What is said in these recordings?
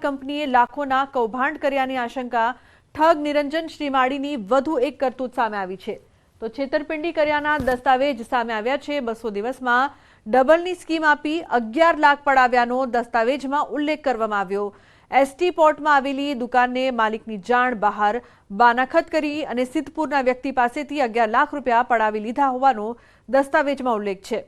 કંપનીએ લાખોના કૌભાંડ કર્યાની આશંકા ઠગ નિરંજન શ્રીમાળીની વધુ એક કરતૂત સામે આવી છે। તો છેતરપિંડી કર્યાના દસ્તાવેજ સામે આવ્યા છે। 200 દિવસમાં ડબલની સ્કીમ આપી 11 લાખ પડાવ્યાનો દસ્તાવેજમાં ઉલ્લેખ કરવામાં આવ્યો। એસટી પોર્ટમાં આવેલી દુકાનને માલિકની જાણ બહાર બાનાખત કરી અને સિદ્ધપુરના વ્યક્તિ પાસેથી 11 લાખ રૂપિયા પડાવી લીધા હોવાનો દસ્તાવેજમાં ઉલ્લેખ છે।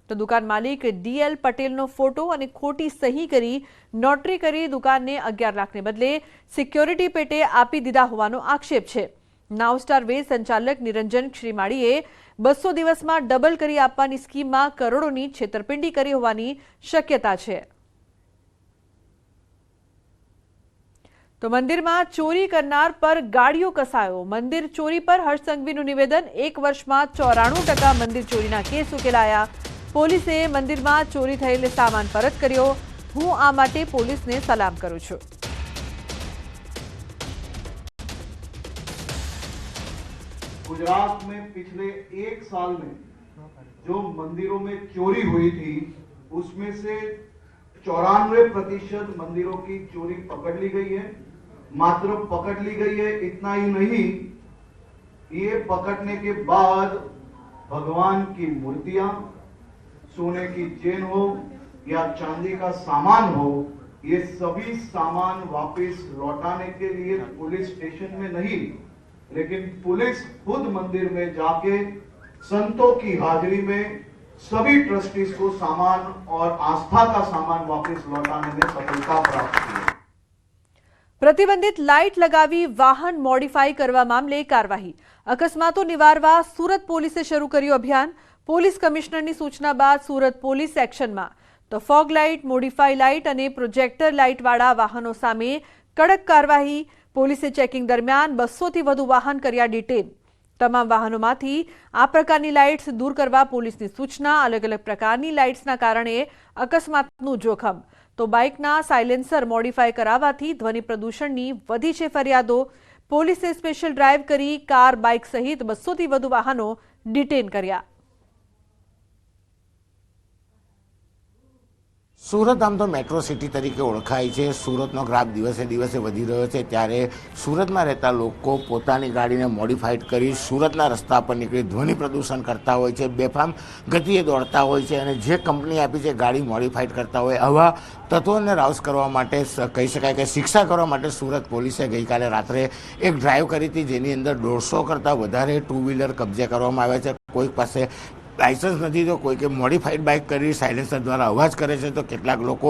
તો દુકાન માલિક ડીએલ પટેલનો ફોટો અને ખોટી સહી કરી નોટરી કરી દુકાનને 11 લાખને બદલે સિક્યોરિટી પેટે આપી દીધા હોવાનો આક્ષેપ છે। નાવ સ્ટાર વે સંચાલક નિરંજન શ્રીમાળીએ 200 દિવસમાં ડબલ કરી આપવાની સ્કીમમાં કરોડોની છેતરપિંડી કરી હોવાની શક્યતા છે। તો મંદિરમાં ચોરી કરનાર પર ગાડીઓ કસાયો। મંદિર ચોરી પર હર્ષ સંઘવીનું નિવેદન। 1 વર્ષમાં 94% મંદિર ચોરીના કેસ ઉકેલાયા। પોલીસે મંદિરમાં ચોરી થયેલ સામાન પરત કર્યો। હું આ માટે પોલીસને સલામ કરું છું। गुजरात में पिछले 1 साल में जो मंदिरों में चोरी हुई थी उसमें से 94% मंदिरों की चोरी पकड़ ली गई है। मात्र पकड़ ली गई है इतना ही नहीं, ये पकड़ने के बाद भगवान की मूर्तियां, सोने की चेन हो या चांदी का सामान हो, ये सभी सामान वापस लौटाने के लिए पुलिस स्टेशन में नहीं लेकिन पुलिस खुद मंदिर में जाके संतों की हाजिरी में सभी ट्रस्टीज को सामान और आस्था का सामान वापस लौटाने में सफलता प्राप्त की। प्रतिबंधित लाइट लगावी वाहन मॉडिफाई करवा मामले कार्यवाही। अकस्मातो निवारवा सूरत पोलीसे शुरू कर्યું अभियान। पोलीस कमिश्नरनी सूचना बाद सूरत पोलीस एक्शનમાં। तो फॉग लाइट, मॉडिफाई लाइट અને પ્રોજેક્ટર લાઇટ વાળા વાહનો સામે કડક કાર્યવાહી। પોલીસે ચેકિંગ દરમિયાન 200 થી વધુ વાહન કર્યા ડિટેન। તમામ વાહનોમાંથી આ પ્રકારની લાઇટ્સ દૂર કરવા પોલીસની સૂચના। અલગ અલગ પ્રકારની લાઇટ્સના કારણે અકસ્માતનું જોખમ। તો બાઇકના સાયલેન્સર મોડિફાઈ કરાવવાથી ધ્વનિ પ્રદૂષણની વધી છે ફરિયાદો। પોલીસે સ્પેશિયલ ડ્રાઈવ કરી કાર, બાઇક સહિત 200 થી વધુ વાહનો ડિટેન કર્યા। सूरत आम तो मेट्रो सिटी तरीके ओळखाय छे। सूरतनो ग्राफ दिवसे दिवसे वधी रह्यो छे, त्यारे सूरतमां रहेता लोको पोतानी गाड़ीने मॉडिफाइड करी सूरतना रस्ता पर निकळी ध्वनि प्रदूषण करता होय छे, बेफाम गतिए दौड़ता होय छे अने जे कंपनी आपी छे गाड़ी मॉडिफाइड करता होय आवा तत्वोने राउस करवा माटे कही शकाय के शिक्षा करवा माटे सूरत पोलीसे गईकाले रात्रे एक ड्राइव करी हती, जेनी अंदर 150 करता वधारे 2 व्हीलर कब्जे करवामां आव्या छे। कोई पासे लाइसेंस नहीं तो कोई के मॉडिफाइड बाइक करी साइलेंसर द्वारा अवाज करे छे, तो केटलाक लोको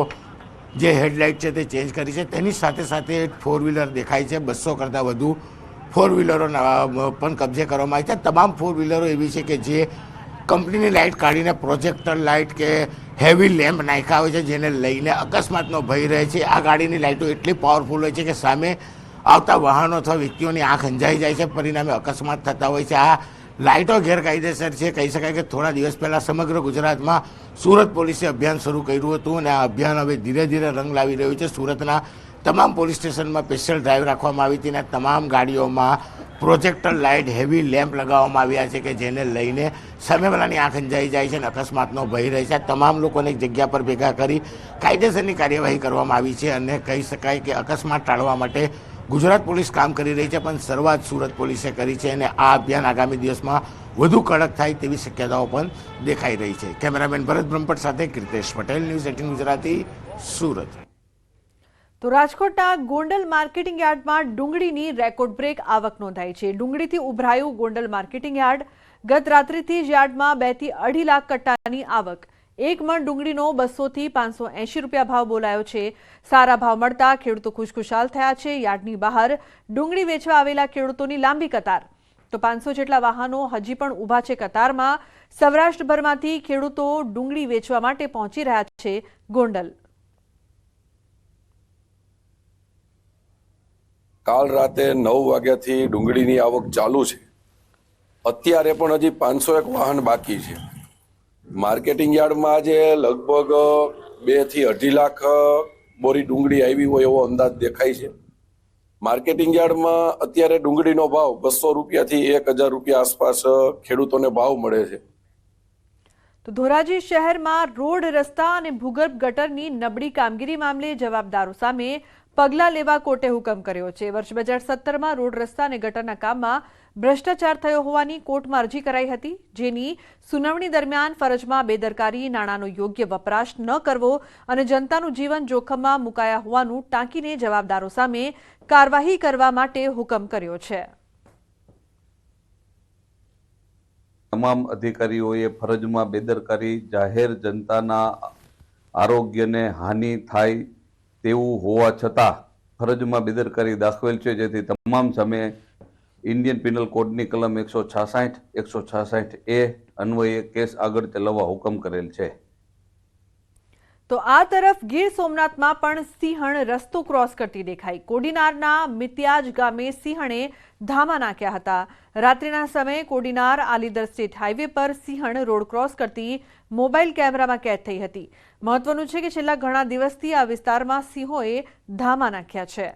जे हेडलाइट है चेन्ज करी छे। तेनी साथे साथे 4 व्हीलर देखाय छे। 200 करता वधु 4 व्हीलरो पण कब्जे करवामां आवी छे। तमाम 4 व्हीलरो एवी छे के जे कंपनीनी लाइट काढीने प्रोजेक्टर लाइट के हेवी लेम्प नाख्या होय छे, जेने लईने अकस्मातनो भय रहे छे। आ गाड़ीनी लाइटो एटली पावरफुल होय छे के सामे आवता वाहनो अथवा व्यक्तिओनी आंख अंजाई जाय छे, परिणामे अकस्मात थता होय छे। आ लाइटों गैरकायदेसर है। कही शकाय कि थोड़ा दिवस पहला समग्र गुजरात में सूरत पोलीसे अभियान शुरू कर्યું હતું અને આ અભિયાન હવે ધીરે ધીરે રંગ લાવી રહ્યું છે। सूरतना તમામ પોલીસ સ્ટેશનમાં સ્પેશિયલ ડ્રાઈવ રાખવામાં આવી હતી અને તમામ ગાડીઓમાં પ્રોજેક્ટર લાઇટ, હેવી લેમ્પ લગાવવામાં આવ્યા છે કે જેને લઈને સામેવાળાની આંખ અંજાઈ જાય છે અને અકસ્માતનો ભય રહે છે। તમામ લોકોને એક જગ્યા પર ભેગા કરી કાયદેસરની કાર્યવાહી કરવામાં આવી છે અને કહી શકાય કે અકસ્માત ટાળવા માટે गुजरात पुलिस काम करी रही है, पण शरूआत सूरत पुलिसे करी है और आ अभियान आगामी दिवस में વધુ કડક થાય તેવી શક્યતાઓ પણ દેખાઈ રહી છે। કેમેરામેન ભરત બ્રહ્મભટ્ટ સાથે કીર્તેશ પટેલ, ન્યૂઝ 18 ગુજરાતી, સુરત। તો રાજકોટના ગોંડલ માર્કેટિંગ યાર્ડમાં ડુંગળીની રેકોર્ડ બ્રેક આવક નોંધાઈ છે। ડુંગળીથી ઉભરાયું ગોંડલ માર્કેટિંગ યાર્ડ। ગત રાત્રિથી જ યાર્ડમાં 2 થી 2.5 લાખ કટ્ટાની આવક। 1 મણ ડુંગળીનો 200 થી 580 રૂપિયા ભાવ બોલાયો છે। સારા ભાવ મળતા ખેડૂતો ખુશખુશાલ થયા છે। યાર્ડની બહાર ડુંગળી વેચવા આવેલા ખેડૂતોની લાંબી કતાર। તો 500 જેટલા વાહનો હજી પણ ઊભા છે કતારમાં। સૌરાષ્ટ્રભરમાંથી ખેડૂતો ડુંગળી વેચવા માટે પહોંચી રહ્યા છે ગોંડલ। કાલ રાતે 9 વાગ્યાથી ડુંગળીની આવક ચાલુ છે। અત્યારે પણ હજી 501 વાહન બાકી છે। માર્કેટિંગ યાર્ડમાં આજે લગભગ 2 થી 2.5 લાખ બોરી ડુંગળી આવી હોય એવો અંદાજ દેખાય છે। માર્કેટિંગ યાર્ડમાં અત્યારે ડુંગળીનો ભાવ 200 રૂપિયાથી 1000 રૂપિયા આસપાસ ખેડૂતોને ભાવ મળે છે। તો ધોરાજી શહેરમાં રોડ, રસ્તા અને ભૂગર્ભ ગટરની નબળી કામગીરી મામલે જવાબદારો સામે પગલાં લેવા કોર્ટે હુકમ કર્યો છે. વર્ષ 2017માં રોડ રસ્તા અને ગટરના કામમાં ભ્રષ્ટાચાર થયો હોવાની કોર્ટમાં અરજી કરાઈ હતી, જેની સુનાવણી દરમિયાન ફરજમાં બેદરકારી, નાણાંનો યોગ્ય વપરાશ ન કરવો અને જનતાનું જીવન જોખમમાં મુકાયા હોવાનું ટાંકીને જવાબદારો સામે કાર્યવાહી કરવા માટે હુકમ કર્યો છે. તમામ અધિકારીઓએ ફરજમાં બેદરકારી, જાહેર જનતાના આરોગ્યને હાનિ થાય તેવું હોવા છતાં ફરજમાં બેદરકારી દાખવેલ છે, જેથી તમામ સામે ઇન્ડિયન પિનલ કોડની કલમ 166, 166A અન્વયે કેસ આગળ ચલાવવા હુકમ કરેલ છે. તો આ તરફ ગીર સોમનાથમાં પણ સિંહણ રસ્તો ક્રોસ કરતી દેખાઈ. કોડીનારના મિત્યાજ ગામે સિંહણે ધામા નાખ્યા હતા. રાત્રિના સમયે કોડીનાર આલીદર સ્ટેટ હાઈવે પર સિંહણ રોડ ક્રોસ કરતી મોબાઈલ કેમેરામાં કેદ થઈ હતી. મહત્વનું છે કે છેલ્લા ઘણા દિવસથી આ વિસ્તારમાં સિંહોએ ધામા નાખ્યા છે.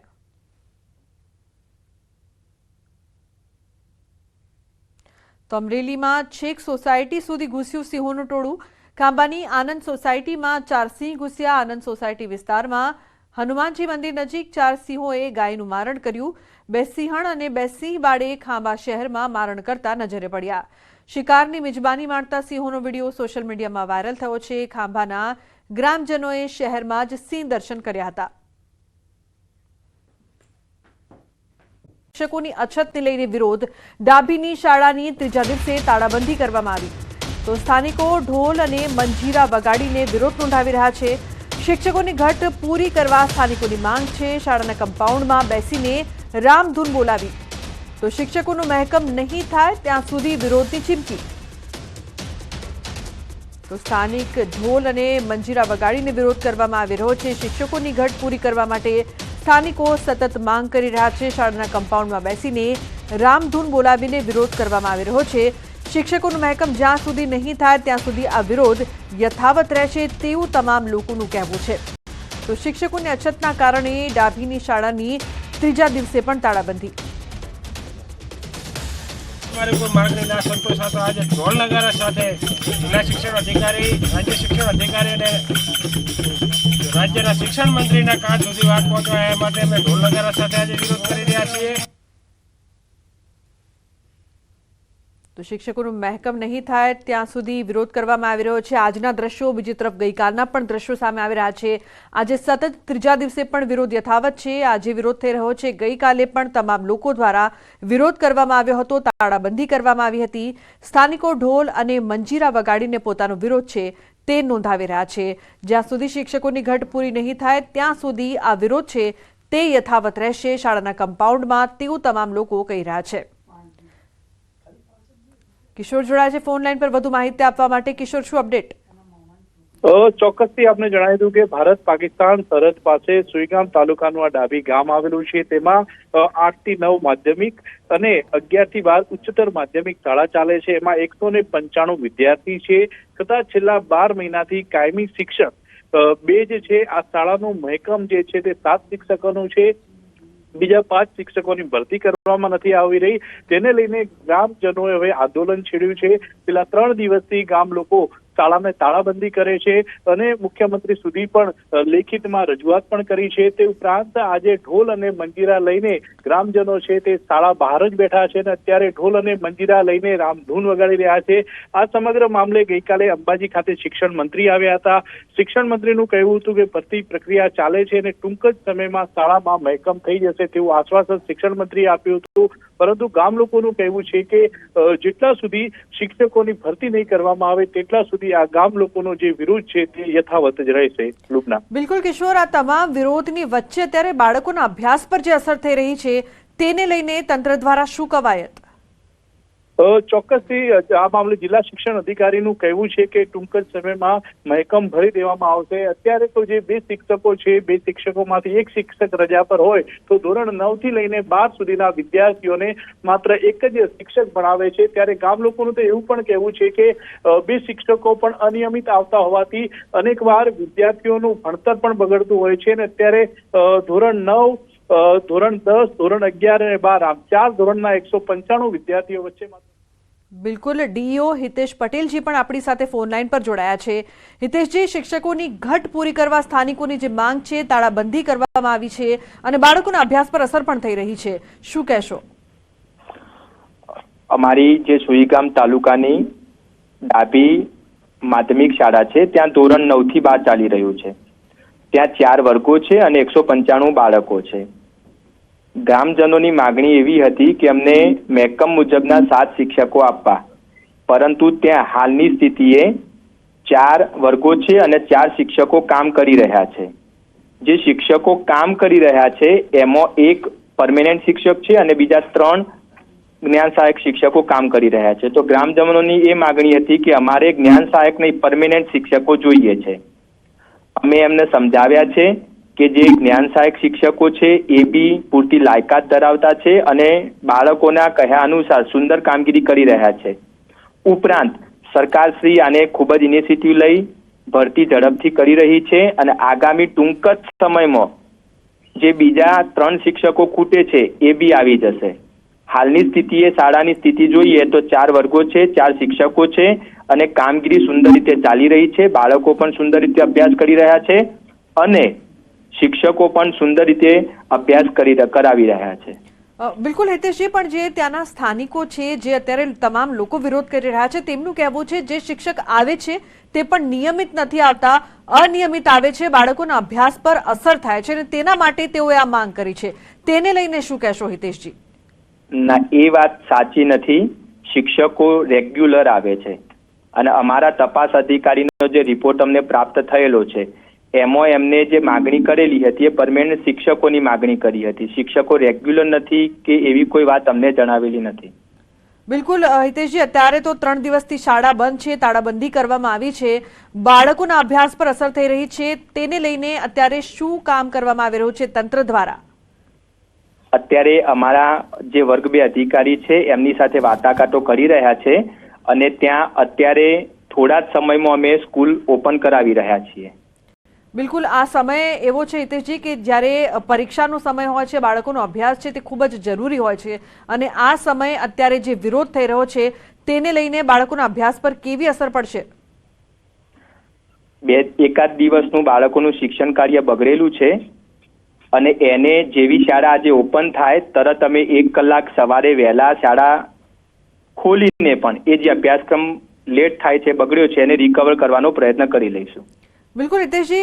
તો અમરેલીમાં છેક સોસાયટી સુધી ઘૂસ્યું સિંહોનું ટોળું. ખાંભાની આનંદ સોસાયટીમાં 4 સિંહ ઘૂસ્યા. આનંદ સોસાયટી વિસ્તારમાં હનુમાનજી મંદિર નજીક 4 સિંહોએ ગાયનું મારણ કર્યું. 2 સિંહણ અને 2 સિંહ બાળે ખાંભા શહેરમાં મારણ કરતા નજરે પડ્યા. શિકારની મિજબાની માણતા સિંહોનો વિડીયો સોશિયલ મીડિયામાં વાયરલ થયો છે. ખાંભાના ગ્રામજનોએ શહેરમાં જ સિંહ દર્શન કર્યા હતા. શિક્ષકોની અછતને લઈને વિરોધ. ડાભીની શાળાની ત્રીજા દિવસે તાળાબંધી કરવામાં આવી. તો સ્થાનિકો ઢોલ અને મંજીરા વગાડીને વિરોધ નોંધાવી રહ્યા છે. શિક્ષકોની ઘટ પૂરી કરવા સ્થાનિકોની માંગ છે. શાળાના કમ્પાઉન્ડમાં બેસીને રામધૂન બોલાવી. તો શિક્ષકોનું મહેકમ નહીં થાય ત્યાં સુધી વિરોધની ચીમકી. તો સ્થાનિક ઢોલ અને મંજીરા વગાડીને વિરોધ કરવામાં આવી રહ્યો છે. શિક્ષકોની ઘટ પૂરી કરવા માટે સ્થાનિકો સતત માંગ કરી રહ્યા છે. શાળાના કમ્પાઉન્ડમાં બેસીને રામધૂન બોલાવીને વિરોધ કરવામાં આવી રહ્યો છે. શિક્ષકોનું મહેકમ જ્યાં સુધી નહીં થાય ત્યાં સુધી આ વિરોધ યથાવત રહેશે તેવું તમામ લોકોનું કહેવું છે. તો શિક્ષકોની અછતના કારણે ડાભીની શાળાની ત્રીજા દિવસે પણ તાળાબંધી. हमारे को मांगनी ना संतोष आता आज ढोल नगारा સાથે જિલ્લા શિક્ષણ અધિકારી, રાજ્ય શિક્ષણ અધિકારી અને રાજ્યના શિક્ષણ મંત્રીના કાન સુધી વાત પહોંચવા એ માટે અમે ઢોલ નગારા સાથે આજે વિરોધ કરી રહ્યા છીએ. તો શિક્ષકોનું મહેકમ નહીં થાય ત્યાં સુધી વિરોધ કરવામાં આવી રહ્યો છે. આજના દ્રશ્યો, બીજી તરફ ગઈકાલના પણ દ્રશ્યો સામે આવી રહ્યા છે. આજે સતત ત્રીજા દિવસે પણ વિરોધ યથાવત છે. આજે વિરોધ થઈ રહ્યો છે. ગઈકાલે પણ તમામ લોકો દ્વારા વિરોધ કરવામાં આવ્યો હતો. તાળાબંધી કરવામાં આવી હતી. સ્થાનિકો ઢોલ અને મંજીરા વગાડીને પોતાનો વિરોધ છે તે નોંધાવી રહ્યા છે. જ્યાં સુધી શિક્ષકોની ઘટ પૂરી નહીં થાય ત્યાં સુધી આ વિરોધ છે તે યથાવત રહેશે શાળાના કમ્પાઉન્ડમાં, તેવું તમામ લોકો કહી રહ્યા છે. કિશોર જોડાય છે ફોન લાઈન પર વધુ માહિતી આપવા માટે. કિશોર, શું અપડેટ? ચોક્કસથી આપને જણાવી દઉં કે ભારત પાકિસ્તાન સરહદ પાસે સુઈગામ તાલુકાનું આ ડાભી ગામ આવેલું છે. તેમાં 8 થી 9 માધ્યમિક અને 11 થી 12 ઉચ્ચતર માધ્યમિક શાળા ચાલે છે. એમાં 195 વિદ્યાર્થી છે. છતાં છેલ્લા 12 મહિનાથી કાયમી શિક્ષક બે જે છે આ શાળાનું મહેકમ જે છે તે 7 શિક્ષકોનું છે. બીજા 5 શિક્ષકોની ભરતી કરવામાં નથી આવી રહી. તેને લઈને ગ્રામજનોએ હવે આંદોલન છેડ્યું છે. છેલ્લા 3 દિવસથી ગામ લોકો શાળાને તાળાબંધી કરે છે અને મુખ્યમંત્રી સુધી પણ લેખિતમાં રજૂઆત પણ કરી છે. તે ઉપરાંત આજે ઢોલ અને મંજીરા લઈને ગ્રામજનો છે તે શાળા બહાર જ બેઠા છે અને અત્યારે ઢોલ અને મંજીરા લઈને રામધૂન વગાડી રહ્યા છે. આ સમગ્ર મામલે ગઈકાલે અંબાજી ખાતે શિક્ષણ મંત્રી આવ્યા હતા. શિક્ષણ મંત્રીનું કહેવું હતું કે ભરતી પ્રક્રિયા ચાલે છે અને ટૂંક જ સમયમાં શાળામાં મહેકમ થઈ જશે તેવું આશ્વાસન શિક્ષણ મંત્રીએ આપ્યું હતું. પરંતુ ગામ લોકોનું કહેવું છે કે જેટલા સુધી શિક્ષકોની ભરતી નહીં કરવામાં આવે તેટલા સુધી આ ગામ લોકોનો જે વિરોધ છે તે યથાવત જ રહેશે. લુબના, બિલકુલ કિશોર, આ તમામ વિરોધની વચ્ચે અત્યારે બાળકોના અભ્યાસ પર જે અસર થઈ રહી છે તેને લઈને તંત્ર દ્વારા શું કવાયત? ચોક્કસથી આ મામલે જિલ્લા શિક્ષણ અધિકારીનું કહેવું છે કે ટૂંક જ સમયમાં મહેકમ ભરી દેવામાં આવશે. અત્યારે તો જે 2 શિક્ષકો છે, 2 શિક્ષકોમાંથી 1 શિક્ષક રજા પર હોય તો ધોરણ 9 થી લઈને 12 સુધીના વિદ્યાર્થીઓને માત્ર 1 જ શિક્ષક ભણાવે છે. ત્યારે ગામ લોકોનું તો એવું પણ કહેવું છે કે 2 શિક્ષકો પણ અનિયમિત આવતા હોવાથી અનેકવાર વિદ્યાર્થીઓનું ભણતર પણ બગડતું હોય છે અને અત્યારે ધોરણ 9, ધોરણ 10, ધોરણ 11 અને 12 આમ 4 ધોરણના 195 વિદ્યાર્થીઓ વચ્ચે બિલકુલ, ડીઈઓ હિતેશ પટેલજી પણ આપણી સાથે ફોન લાઈન પર જોડાયા છે. હિતેશજી, શિક્ષકોની ઘટ પૂરી કરવા સ્થાનિકોની જે માંગ છે, તાળાબંધી કરવામાં આવી છે અને બાળકોના અભ્યાસ પર અસર પણ થઈ રહી છે, શું કહેશો? અમારી જે સુઈગામ તાલુકાની ડાભી માધ્યમિક શાળા છે, ત્યાં ધોરણ 9 થી 12 ચાલી રહ્યું છે. ત્યાં 4 વર્ગો છે અને 195 બાળકો છે. ગ્રામજનોની માગણી એવી હતી કે અમને મહેકમ મુજબના 7 શિક્ષકો આપવા, પરંતુ ત્યાં હાલની સ્થિતિએ 4 વર્ગો છે અને 4 શિક્ષકો કામ કરી રહ્યા છે. જે શિક્ષકો કામ કરી રહ્યા છે એમાં એક પરમેનન્ટ શિક્ષક છે અને બીજા 3 જ્ઞાન સહાયક શિક્ષકો કામ કરી રહ્યા છે. તો ગ્રામજનોની એ માગણી હતી કે અમારે જ્ઞાન સહાયક નહીં, પરમેનન્ટ શિક્ષકો જોઈએ છે. અમે એમને સમજાવ્યા છે કે જે જ્ઞાન સહાયક શિક્ષકો છે એ બી પૂરતી લાયકાત ધરાવતા છે અને બાળકોના કહ્યા અનુસાર સુંદર કામગીરી કરી રહ્યા છે. ઉપરાંત સરકારશ્રી આને ખૂબ જ ઇનિશિયેટિવ લઈ ભરતી ઝડપથી કરી રહી છે અને આગામી ટૂંક જ સમયમાં જે બીજા 3 શિક્ષકો ખૂટે છે એ બી આવી જશે. હાલની સ્થિતિએ શાળાની સ્થિતિ જોઈએ તો 4 વર્ગો છે, 4 શિક્ષકો છે અને કામગીરી સુંદર રીતે ચાલી રહી છે. બાળકો પણ સુંદર રીતે અભ્યાસ કરી રહ્યા છે અને શિક્ષકો પણ સુંદર રીતે અભ્યાસ કરાવી રહ્યા છે. બિલકુલ હિતેશજી, પણ જે ત્યાંના સ્થાનિકો છે, જે અત્યારે તમામ લોકો વિરોધ કરી રહ્યા છે, તેમનું કહેવું છે જે શિક્ષક આવે છે તે પણ નિયમિત નથી આવતા, અનિયમિત આવે છે, બાળકોના અભ્યાસ પર અસર થાય છે અને તેના માટે તેઓએ આ માંગ કરી છે. તેને લઈને શું કહેશો હિતેશજી? ના, એ વાત સાચી નથી. શિક્ષકો રેગ્યુલર આવે છે અને અમારા તપાસ અધિકારીનો જે રિપોર્ટ અમને પ્રાપ્ત થયેલો છે એમાં એમને જે માગણી કરેલી હતી એ પરમેનન્ટ શિક્ષકોની માગણી કરી હતી. શિક્ષકો રેગ્યુલર નથી કે એવી કોઈ વાત અમને જણાવેલી નથી. બિલકુલ હિતેશજી, અત્યારે તો 3 દિવસથી શાળા બંધ છે, તાળાબંધી કરવામાં આવી છે, બાળકોના અભ્યાસ પર અસર થઈ રહી છે, તેને લઈને અત્યારે શું કામ કરવામાં આવી રહ્યું છે તંત્ર દ્વારા? અત્યારે અમારા જે વર્ગ 2 અધિકારી છે એમની સાથે વાટાઘાટો કરી રહ્યા છે અને ત્યાં અત્યારે થોડા જ સમયમાં અમે સ્કૂલ ઓપન કરાવી રહ્યા છીએ. બિલકુલ, આ સમય એવો છે હિતેશજી કે જ્યારે પરીક્ષાનો સમય હોય છે, બાળકોનો અભ્યાસ છે તે ખૂબ જ જરૂરી હોય છે અને આ સમય અત્યારે જે વિરોધ થઈ રહ્યો છે તેને લઈને બાળકોના અભ્યાસ પર કેવી અસર પડશે? એકાદ દિવસનું બાળકોનું શિક્ષણ કાર્ય બગડેલું છે અને એને જેવી શાળા આજે ઓપન થાય તરત અમે 1 કલાક સવારે વહેલા શાળા ખોલીને પણ એ જે અભ્યાસક્રમ લેટ થાય છે, બગડ્યો છે, એને રિકવર કરવાનો પ્રયત્ન કરી લઈશું. બિલકુલ હિતેશજી,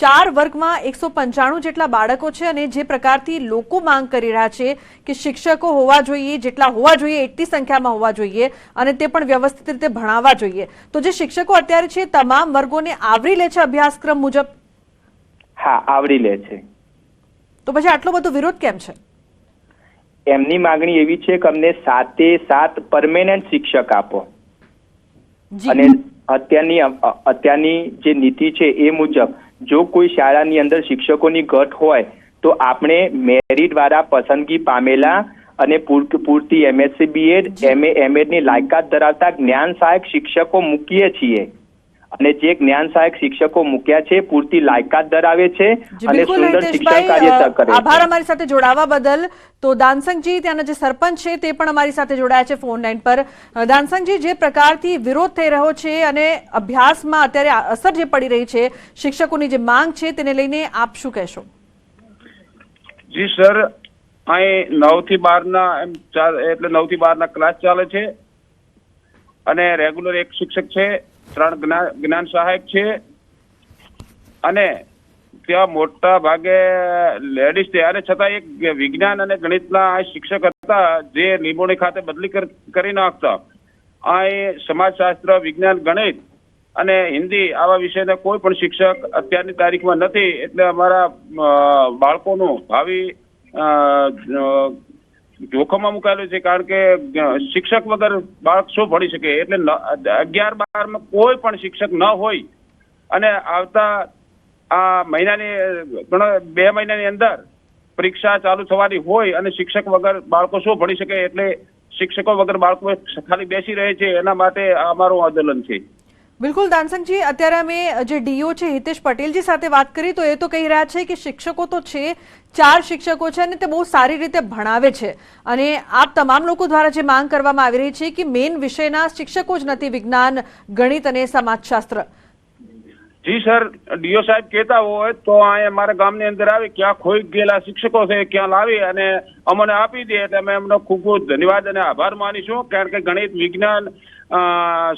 4 વર્ગમાં 195 જેટલા બાળકો છે અને જે પ્રકારથી લોકો માંગ કરી રહ્યા છે કે શિક્ષકો હોવા જોઈએ, જેટલા હોવા જોઈએ એટલી સંખ્યામાં હોવા જોઈએ અને તે પણ વ્યવસ્થિત રીતે ભણાવવા જોઈએ, તો જે શિક્ષકો અત્યારે છે તમામ વર્ગોને આવરી લે છે અભ્યાસક્રમ મુજબ? હા, આવરી લે છે. તો પછી આટલો બધો વિરોધ કેમ છે? એમની માંગણી એવી છે કે અમને 7 પરમેનન્ટ શિક્ષક આપો અને અત્યારની જે નીતિ છે એ મુજબ જો કોઈ શાળાની અંદર શિક્ષકોની ઘટ હોય તો આપણે મેરિટ દ્વારા પસંદગી પામેલા અને પૂરતી MSc BEd MA ની લાયકાત ધરાવતા જ્ઞાન સહાયક શિક્ષકો મૂકીએ છીએ અને જે જ્ઞાન સહાયક શિક્ષકો મૂક્યા છે પૂરતી લાયકાત ધરાવે છે અને સુંદર શિક્ષણ કાર્ય કરે છે. આભાર અમારી સાથે જોડાવા બદલ. તો દાનસંગજી, ત્યાંના જે સરપંચ છે તે પણ અમારી સાથે જોડાયા છે ફોન લાઈન પર. દાનસંગજી, જે પ્રકારથી વિરોધ થઈ રહ્યો છે અને અભ્યાસમાં અત્યારે અસર જે પડી રહી છે, શિક્ષકોની જે માંગ છે તેને લઈને આપ શું કહેશો? જી સર, અહીં 9 થી 12 એટલે 9 થી 12 ક્લાસ ચાલે છે અને રેગ્યુલર 1 શિક્ષક છે, 3 જ્ઞાન સહાયક છે અને ત્યાં મોટા ભાગે લેડીઝ છે અને છતાં એક વિજ્ઞાન અને ગણિતના શિક્ષક હતા જે લીંબોણી ખાતે બદલી કરી નાખતા. અહીં સમાજશાસ્ત્ર, વિજ્ઞાન, ગણિત અને હિન્દી આવા વિષયના કોઈ પણ શિક્ષક અત્યારની તારીખમાં નથી. એટલે અમારા બાળકોનું ભાવિ જોખમમાં મુકાયેલું છે, કારણ કે શિક્ષક વગર બાળક શું ભણી શકે? એટલે 11-12માં કોઈ પણ શિક્ષક ન હોય અને આવતા આ મહિનાની 2 મહિનાની અંદર પરીક્ષા ચાલુ થવાની હોય અને શિક્ષક વગર બાળકો શું ભણી શકે? એટલે શિક્ષકો વગર બાળકો ખાલી બેસી રહે છે, એના માટે અમારું આંદોલન છે. બિલકુલ દાનસંગજી, અત્યારે અમે જે ડીઓ છે હિતેશ પટેલજી સાથે વાત કરી તો એ તો કહી રહ્યા છે કે શિક્ષકો તો છે, 4 શિક્ષકો છે અને તે બહુ સારી રીતે ભણાવે છે અને આપ તમામ લોકો દ્વારા જે માંગ કરવામાં આવી રહી છે કે મેઇન વિષયના શિક્ષકો જ નથી, વિજ્ઞાન, ગણિત અને સમાજશાસ્ત્ર. જી સર, ડીઓ સાહેબ કહેતા હોય તો અહીંયા મારા ગામની અંદર આવી ક્યાં ખોઈ ગયેલા શિક્ષકો છે ક્યાં લાવી અને અમને આપી દે એટલે અમે એમનો ખૂબ ખૂબ ધન્યવાદ અને આભાર માનીશું. કારણ કે ગણિત, વિજ્ઞાન,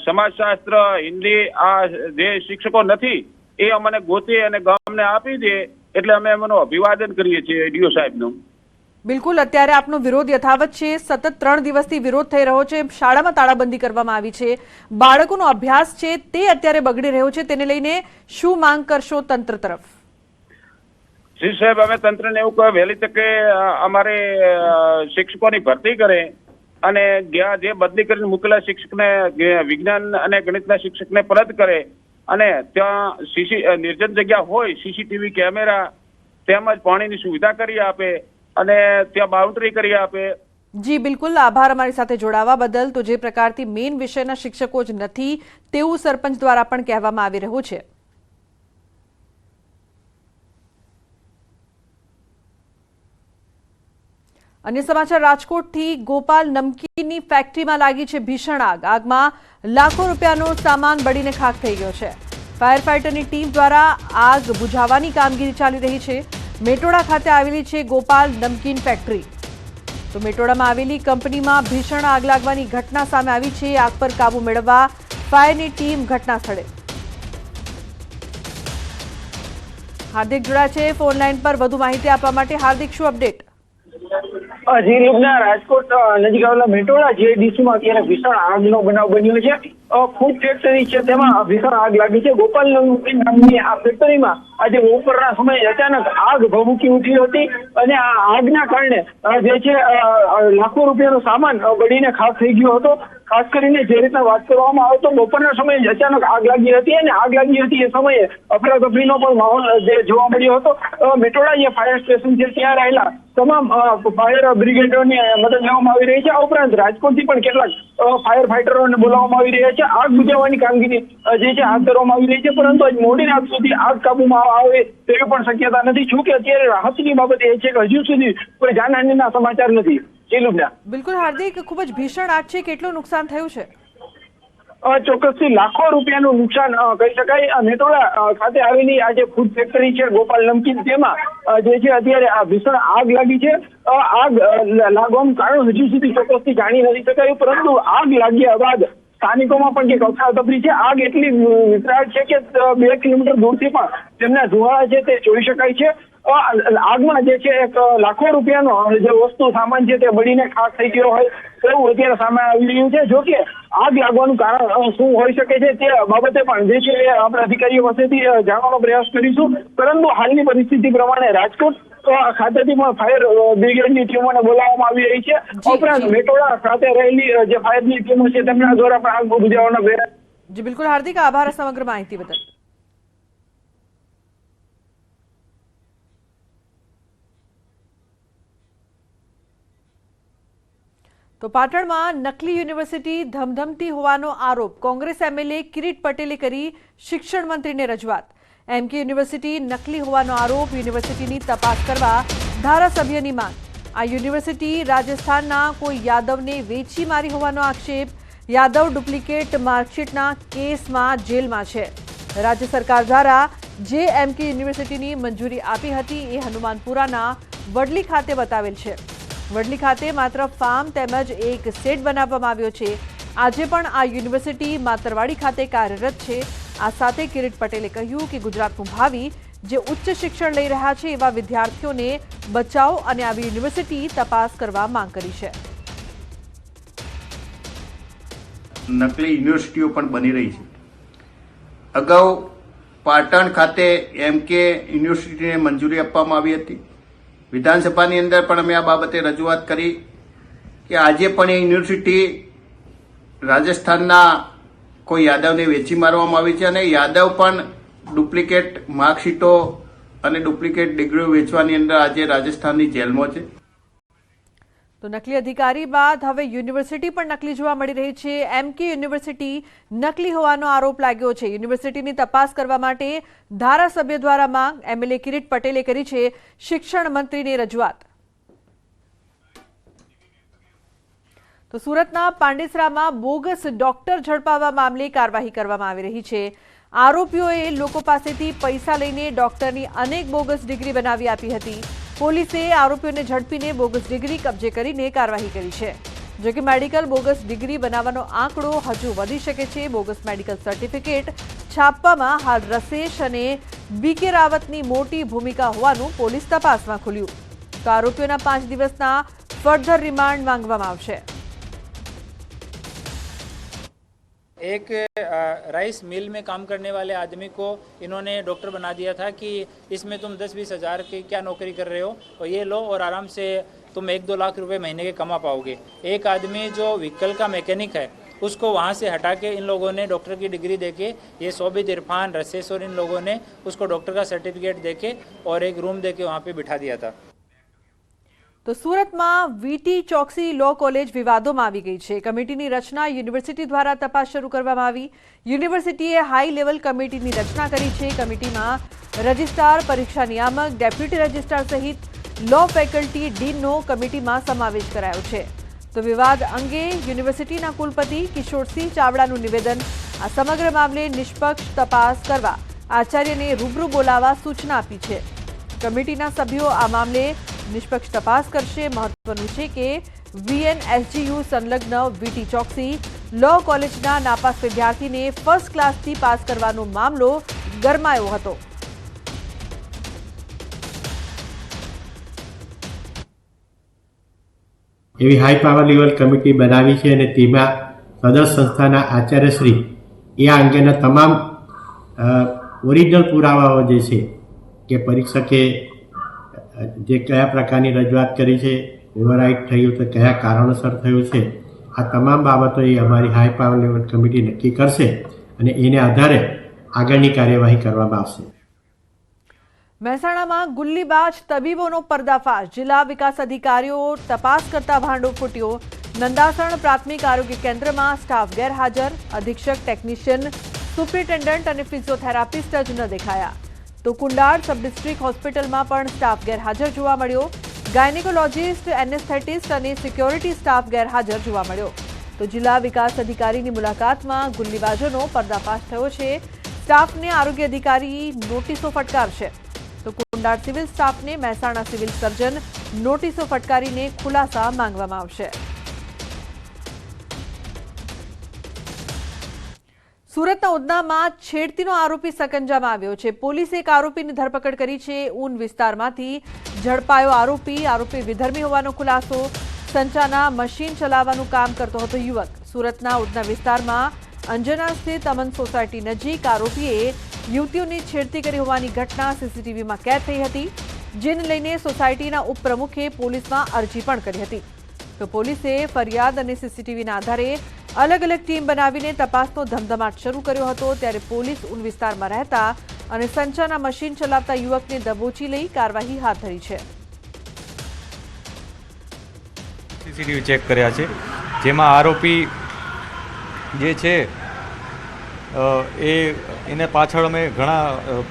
સમાજશાસ્ત્ર, હિન્દી આ જે શિક્ષકો નથી એ અમને ગોતી અને ગામને આપી દે એટલે અમે એમનું અભિવાદન કરીએ છીએ ડીઓ સાહેબનું. બિલકુલ, અત્યારે આપનો વિરોધ યથાવત છે. સતત 3 દિવસથી વિરોધ થઈ રહ્યો છે. શાળામાં તાળાબંધી કરવામાં આવી છે. બાળકોનો અભ્યાસ છે તે અત્યારે બગડી રહ્યો છે. તેને લઈને શું માંગ કરશો તંત્ર તરફ? જી સાહેબ, અમે તંત્રને એવું કહે વહેલી તકે અમારે શિક્ષકોની ભરતી કરે અને જે બદલી કરીને મૂકેલા શિક્ષકને વિજ્ઞાન અને ગણિતના શિક્ષકને પરત કરે અને ત્યાં નિર્જન જગ્યા હોય સીસીટીવી કેમેરા તેમજ પાણીની સુવિધા કરી આપે અને ત્યાં બાઉન્ડ્રી કરી આપે. જી બિલકુલ, આભાર અમારી સાથે જોડાવા બદલ. તો જે પ્રકારથી મેઇન વિષયના શિક્ષકો જ નથી તેવું સરપંચ દ્વારા પણ કહેવામાં આવી રહ્યું છે. અન્ય સમાચાર રાજકોટથી. ગોપાલ નમકીનની ફેક્ટરીમાં લાગી છે ભીષણ આગ. આગમાં લાખો રૂપિયાનો સામાન બળીને ખાખ થઈ ગયો છે. ફાયર ફાઈટરની ટીમ દ્વારા આગ બુઝાવવાની કામગીરી ચાલી રહી છે. મેટોડા ખાતે આવેલી છે ગોપાલ નમકીન ફેક્ટરી. તો મેટોડામાં આવેલી કંપનીમાં ભીષણ આગ લાગવાની ઘટના સામે આવી છે. આગ પર કાબુ મેળવવા ફાયરની ટીમ ઘટના સ્થળે. હાર્દિક જોડાયા છે ફોન લાઈન પર વધુ માહિતી આપવા માટે. હાર્દિક, શું અપડેટ? જી રૂપના, રાજકોટ નજીક આવેલા મેટોડા જીઆઈડીસીમાં અત્યારે ભીષણ આગનો બનાવ બન્યો છે. ફૂડ ફેક્ટરી છે તેમાં ભીષણ આગ લાગી છે. ગોપાલ નમકીન નામની આ ફેક્ટરીમાં આજે બપોરના સમયે અચાનક આગ ભભૂકી ઉઠી હતી અને આ આગના કારણે જે છે લાખો રૂપિયાનો સામાન બળીને ખાખ થઈ ગયો હતો. ખાસ કરીને જે રીતના વાત કરવામાં આવે તો બપોરના સમયે અચાનક આગ લાગી હતી અને આગ લાગી હતી એ સમયે અફરાતફરીનો પણ માહોલ જે જોવા મળ્યો હતો. મેટોડા જે ફાયર સ્ટેશન છે ત્યાં રહેલા તમામ ફાયર બ્રિગેડોની મદદ લેવામાં આવી રહી છે. આ ઉપરાંત રાજકોટથી પણ કેટલાક ફાયર ફાઈટરોને બોલાવવામાં આવી રહ્યા છે. આગ બુઝાવવાની કામગીરી જે છે હાથ ધરવામાં આવી રહી છે, પરંતુ આજ મોડી રાત સુધી આગ કાબુમાં આવે તેવી પણ શક્યતા નથી. જો કે અત્યારે રાહતની બાબત એ છે કે હજુ સુધી કોઈ જાનહાનિના સમાચાર નથી. બિલકુલ હાર્દિક, ખૂબ જ ભીષણ આગ છે. કેટલું નુકસાન થયું છે? ચોક્કસથી લાખો રૂપિયાનું નુકસાન કહી શકાય. મેટોડા ખાતે આવેલી આ જે ફૂડ ફેક્ટરી છે ગોપાલ નમકીન, તેમાં જે છે અત્યારે આ ભીષણ આગ લાગી છે. આગ લાગવાનું કારણ હજુ સુધી ચોક્કસથી જાણી નથી શકાયું, પરંતુ આગ લાગ્યા બાદ સ્થાનિકોમાં પણ જે અફરાતફરી છે. આગ એટલી વિકરાળ છે કે 2 કિલોમીટર દૂરથી પણ તેમના ધુવાળા છે તે જોઈ શકાય છે. આગમાં જે છે એક લાખો રૂપિયાનો જે વસ્તુ સામાન છે તે બળીને ખાખ થઈ ગયો હોય તેવું અત્યારે સામે આવી રહ્યું છે. જો કે આગ લાગવાનું કારણ શું હોઈ શકે છે તે બાબતે પણ જે છે આપણે અધિકારીઓ પાસેથી જાણવાનો પ્રયાસ કરીશું, પરંતુ હાલની પરિસ્થિતિ પ્રમાણે રાજકોટ ખાતેથી પણ ફાયર બ્રિગેડની ટીમોને બોલાવવામાં આવી રહી છે. ઉપરાંત મેટોડા ખાતે રહેલી જે ફાયરની ટીમો છે તેમના દ્વારા પણ આગ બુઝાવવાનો પ્રયાસ. જી બિલકુલ હાર્દિક, આભાર સમગ્ર માહિતી બદલ. તો પાટણમાં નકલી યુનિવર્સિટી ધમધમતી હોવાનો આરોપ. કોંગ્રેસ એમએલએ કિરીટ પટેલે કરી શિક્ષણ મંત્રીને રજૂઆત. એમકે યુનિવર્સિટી નકલી હોવાનો આરોપ. યુનિવર્સિટીની તપાસ કરવા ધારાસભ્યની માંગ. આ યુનિવર્સિટી રાજસ્થાનના કોઈ યાદવને વેચી મારી હોવાનો આક્ષેપ. યાદવ ડુપ્લિકેટ માર્કશીટના કેસમાં જેલમાં છે. રાજ્ય સરકાર દ્વારા જે એમકે યુનિવર્સિટીની મંજૂરી આપી હતી એ હનુમાનપુરાના વડલી ખાતે બતાવેલ છે. વડલી ખાતે માત્ર ફાર્મ તેમજ એક સેટ બનાવવામાં આવ્યો છે. આજે પણ આ યુનિવર્સિટી માતરવાડી ખાતે કાર્યરત છે. આ સાથે કિરીટ પટેલે કહ્યું કે ગુજરાતનું ભાવિ જે ઉચ્ચ શિક્ષણ લઈ રહ્યા છે એવા વિદ્યાર્થીઓને બચાવો અને આવી યુનિવર્સિટી તપાસ કરવા માંગ કરી છે. નકલી યુનિવર્સિટીઓ પણ બની રહી છે. અગાઉ પાટણ ખાતે એમકે યુનિવર્સિટીને મંજૂરી આપવામાં આવી હતી. વિધાનસભાની અંદર પણ અમે આ બાબતે રજૂઆત કરી કે આજે પણ એ યુનિવર્સિટી રાજસ્થાનના કોઈ યાદવને વેચી મારવામાં આવી છે અને યાદવ પણ ડુપ્લિકેટ માર્કશીટો અને ડુપ્લિકેટ ડિગ્રીઓ વેચવાની અંદર આજે રાજસ્થાનની જેલમાં છે. તો નકલી અધિકારી બાદ હવે યુનિવર્સિટી પણ નકલી જોવા મળી રહી છે. એમકે યુનિવર્સિટી નકલી હોવાનો આરોપ લાગ્યો છે. યુનિવર્સિટીની તપાસ કરવા માટે ધારાસભ્ય દ્વારા માંગ. એમએલએ કિરીટ પટેલે કરી છે શિક્ષણ મંત્રીને રજૂઆત. તો સુરતના પાંડેસરામાં બોગસ ડોક્ટર ઝડપાવવા મામલે કાર્યવાહી કરવામાં આવી રહી છે. આરોપીઓએ લોકો પાસેથી પૈસા લઈને ડોક્ટરની અનેક બોગસ ડિગ્રી બનાવી આપી હતી. પોલીસે આરોપીઓને ઝડપીને બોગસ ડિગ્રી કબજે કરીને કાર્યવાહી કરી છે. જો કે મેડિકલ બોગસ ડિગ્રી બનાવવાનો આંકડો હજુ વધી શકે છે. બોગસ મેડિકલ સર્ટિફિકેટ છાપવામાં હાલ રસેશ અને બીકે રાવતની મોટી ભૂમિકા હોવાનું પોલીસ તપાસમાં ખુલ્યું. તો આરોપીઓના 5 દિવસના ફર્ધર રિમાન્ડ માંગવામાં આવશે. एक राइस मिल में काम करने वाले आदमी को इन्होंने डॉक्टर बना दिया था कि इसमें तुम 10-20 हज़ार की क्या नौकरी कर रहे हो और ये लो और आराम से तुम 1-2 लाख रुपए महीने के कमा पाओगे. एक आदमी जो व्हीकल का मैकेनिक है उसको वहाँ से हटा के इन लोगों ने डॉक्टर की डिग्री देके ये सोबित इरफान रसेस और इन लोगों ने उसको डॉक्टर का सर्टिफिकेट देके और एक रूम देके वहाँ पे बिठा दिया था. તો સુરતમાં વીટી ચોકસી લો કોલેજ વિવાદોમાં આવી ગઈ છે. કમિટીની રચના યુનિવર્સિટી દ્વારા તપાસ શરૂ કરવામાં આવી. યુનિવર્સિટીએ હાઈ લેવલ કમિટીની રચના કરી છે. કમિટીમાં રજિસ્ટ્રાર, પરીક્ષા નિયામક, ડેપ્યુટી રજિસ્ટ્રાર સહિત લો ફેકલ્ટી ડીનનો કમિટીમાં સમાવેશ કરાયો છે. તો વિવાદ અંગે યુનિવર્સિટીના કુલપતિ કિશોરસિંહ ચાવડાનું નિવેદન. આ સમગ્ર મામલે નિષ્પક્ષ તપાસ કરવા આચાર્યને રૂબરૂ બોલાવવા સૂચના આપી છે. કમિટીના સભ્યો આ મામલે નિષ્પક્ષ તપાસ કરશે. મહત્વનું છે કે VNSGU સંલગ્ન વીટી ચોકસી લો કોલેજના નાપાસ વિદ્યાર્થીને ફર્સ્ટ ક્લાસથી પાસ કરવાનો મામલો ગરમાયો હતો. એવી હાઈ પાવર લેવલ કમિટી બનાવી છે અને તેમાં સદર સંસ્થાના આચાર્યશ્રી એ આ અંગેના તમામ ઓરિજિનલ પુરાવાઓ જે છે કે પરીક્ષકે જે કયા પ્રકારની રજૂઆત કરી છે, ઓવરરાઇટ થયું તો કયા કારણોસર થયું છે, આ તમામ બાબતો એ અમારી હાઈ પાવર લેવલ કમિટી નક્કી કરશે અને એને આધારે આગળની કાર્યવાહી કરવામાં આવશે. મહેસાણામાં ગુલ્લીબાજ તબીબોનો પર્દાફાશ. જિલ્લા વિકાસ અધિકારીઓ તપાસ કરતા ભાંડો ફૂટ્યો. નંદાસણ પ્રાથમિક આરોગ્ય કેન્દ્રમાં સ્ટાફ ગેરહાજર. અધિક્ષક, ટેકનિશિયન, સુપ્રિન્ટેન્ડન્ટ અને ફિઝિયોથેરાપિસ્ટ જ ન દેખાયા. તો કુંડાળ સબ ડિસ્ટ્રિક્ટ હોસ્પિટલમાં પણ સ્ટાફ ગેરહાજર જોવા મળ્યો. ગાયનેકોલોજીસ્ટ, એનેસ્થેટિસ્ટ અને સિક્યોરિટી સ્ટાફ ગેરહાજર જોવા મળ્યો. તો જિલ્લા વિકાસ અધિકારીની મુલાકાતમાં ગુલ્લીબાજોનો પર્દાફાશ થયો છે. સ્ટાફને આરોગ્ય અધિકારી નોટિસો ફટકારશે. તો કુંડાળ સિવિલ સ્ટાફને મહેસાણા સિવિલ સર્જન નોટિસો ફટકારીને ખુલાસા માંગવામાં આવશે. સુરતના ઉધનામાં છેડતીનો આરોપી સકંજામાં આવ્યો છે. પોલીસે એક આરોપીની ધરપકડ કરી છે. ઊન વિસ્તારમાંથી ઝડપાયો આરોપી વિધર્મી હોવાનો ખુલાસો. સંચાના મશીન ચલાવવાનું કામ કરતો હતો યુવક. સુરતના ઉધના વિસ્તારમાં અંજના સ્થિત અમન સોસાયટી નજીક આરોપીએ યુવતીઓની છેડતી કરી હોવાની ઘટના સીસીટીવીમાં કેદ થઈ હતી. જેને લઈને સોસાયટીના ઉપપ્રમુખે પોલીસમાં અરજી પણ કરી હતી. તો પોલીસે ફરિયાદ અને સીસીટીવીના આધારે અલગ અલગ ટીમ બનાવીને તપાસનો ધમધમાટ શરૂ કર્યો હતો. ત્યારે પોલીસ ઊન વિસ્તારમાં રહેતા અને સંચાના મશીન ચલાવતા યુવકને દબોચી લઈ કાર્યવાહી હાથ ધરી છે. સીસીટીવી ચેક કર્યા છે, જેમાં આરોપી જે છે એને પાછળ અમે ઘણા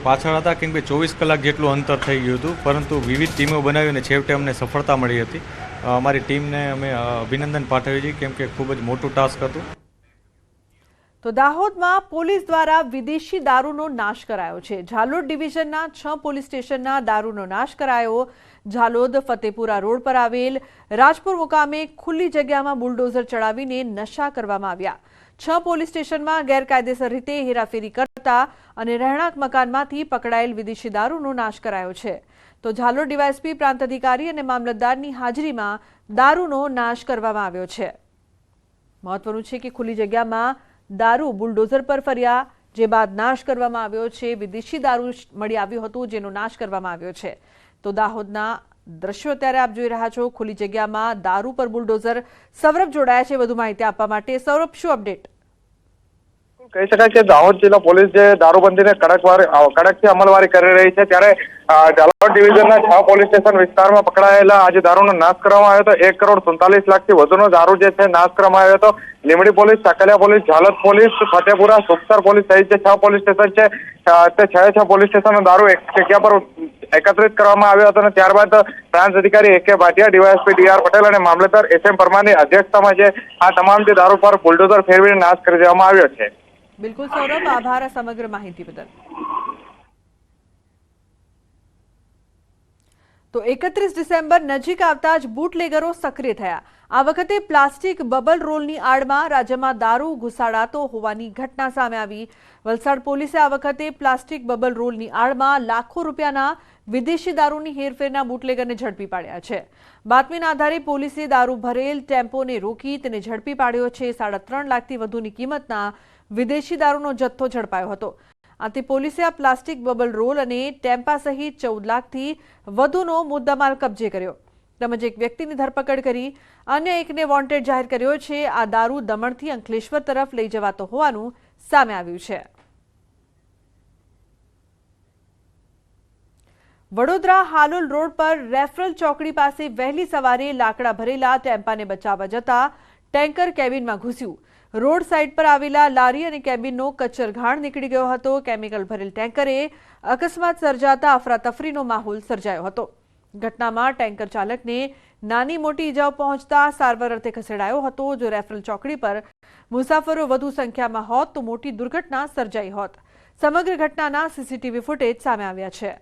પાછળ હતા, કેમ કે 24 કલાક જેટલું અંતર થઈ ગયું હતું, પરંતુ વિવિધ ટીમો બનાવી અને છેવટે અમને સફળતા મળી હતી. અમારી ટીમને અમે અભિનંદન પાઠવીએ છીએ, કેમ કે ખૂબ જ મોટું ટાસ્ક હતું. તો દાહોદમાં પોલીસ દ્વારા વિદેશી દારૂનો નાશ કરાયો છે. ઝાલોદ ડિવિઝનના 6 પોલીસ સ્ટેશનના દારૂનો નાશ કરાયો. ઝાલોદ ફતેપુરા રોડ પર આવેલ રાજપુર મુકામે ખુલ્લી જગ્યામાં બુલડોઝર ચડાવીને નશા કરવામાં આવ્યા. 6 પોલીસ સ્ટેશનમાં ગેરકાયદેસર રીતે હેરાફેરી કરતા અને રહેણાંક મકાનમાંથી પકડાયેલ વિદેશી દારૂનો નાશ કરાયો છે. તો ઝાલોદ ડીવાયએસપી, પ્રાંત અધિકારી અને મામલતદારની હાજરીમાં દારૂનો નાશ કરવામાં આવ્યો છે. મહત્વનું છે કે ખુલ્લી જગ્યામાં દારૂ બુલડોઝર પર ફર્યા, જે બાદ નાશ કરવામાં આવ્યો છે. વિદેશી દારૂ મળી આવ્યું હતું, જેનો નાશ કરવામાં આવ્યો છે. તો દાહોદના દ્રશ્યો અત્યારે આપ જોઈ રહ્યા છો. ખુલ્લી જગ્યામાં દારૂ પર બુલડોઝર. સૌરભ જોડાયા છે વધુ માહિતી આપવા માટે. સૌરભ, શું અપડેટ? કહી શકાય કે દાહોદ જિલ્લા પોલીસ જે દારૂબંધીને કડકથી અમલવારી કરી રહી છે, ત્યારે ઝાલાવાડ ડિવિઝનના 6 પોલીસ સ્ટેશન વિસ્તારમાં પકડાયેલા આજે દારૂનો નાશ કરવામાં આવ્યો હતો. 1,47,00,000થી વધુનો દારૂ જે છે નાશ કરવામાં આવ્યો હતો. Limbdi police, Sakaliya police, Jhalod police, Fatepura, Sukhsar police સહિત જે 6 પોલીસ સ્ટેશન છે તે 6 પોલીસ સ્ટેશનનો દારૂ એક જગ્યા પર એકત્રિત કરવામાં આવ્યો હતો અને ત્યારબાદ પ્રાંત અધિકારી AK Bhatia, DYSP DR Patel અને મામલતદાર SM પરમારની અધ્યક્ષતામાં જે આ તમામ જે દારૂ પર બુલડોઝર ફેરવીને નાશ કરી દેવામાં આવ્યો છે. બિલકુલ સૌરભ, આભાર આ સમગ્ર માહિતી બદલ. તો 31 ડિસેમ્બર નજીક આવતા જ બુટલેગરો સક્રિય થયા. આ વખતે પ્લાસ્ટિક બબલ રોલની આડમાં રાજ્યમાં દારૂ ઘુસાડાતો હોવાની ઘટના સામે આવી. વલસાડ પોલીસે આ વખતે પ્લાસ્ટિક બબલ રોલની આડમાં લાખો રૂપિયાના વિદેશી દારૂની હેરફેરના બુટલેગરને ઝડપી પાડ્યા છે. બાતમીના આધારે પોલીસે દારૂ ભરેલ ટેમ્પોને રોકી તેને ઝડપી પાડ્યો છે. 3.5 લાખથી વધુની કિંમતના વિદેશી દારૂનો જથ્થો ઝડપાયો હતો. આથી પોલીસે આ પ્લાસ્ટિક બબલ રોલ અને ટેમ્પા સહિત 14 લાખથી વધુનો મુદ્દામાલ કબજે કર્યો તેમજ એક વ્યક્તિની ધરપકડ કરી અન્ય એકને વોન્ટેડ જાહેર કર્યો છે. આ દારૂ દમણથી અંકલેશ્વર તરફ લઈ જવાતો હોવાનું સામે આવ્યું છે. વડોદરા હાલોલ રોડ પર રેફરલ ચોકડી પાસે વહેલી સવારે લાકડા ભરેલા ટેમ્પાને બચાવવા જતા ટેન્કર કેબિનમાં ઘૂસ્યું. રોડ સાઇડ પર આવેલા લારી અને કેબિનનો કચરઘાણ નીકળી ગયો હતો. કેમિકલ ભરેલ ટેન્કરે અકસ્માત સર્જાતા અફરાતફરીનો માહોલ સર્જાયો હતો. ઘટનામાં ટેન્કર ચાલકને નાની મોટી ઇજાઓ પહોંચતા સારવાર અર્થે ખસેડાયો હતો. જો રેફરલ ચોકડી પર મુસાફરો વધુ સંખ્યામાં હોત તો મોટી દુર્ઘટના સર્જાઈ હોત. સમગ્ર ઘટનાના CCTV ફૂટેજ સામે આવ્યા છે.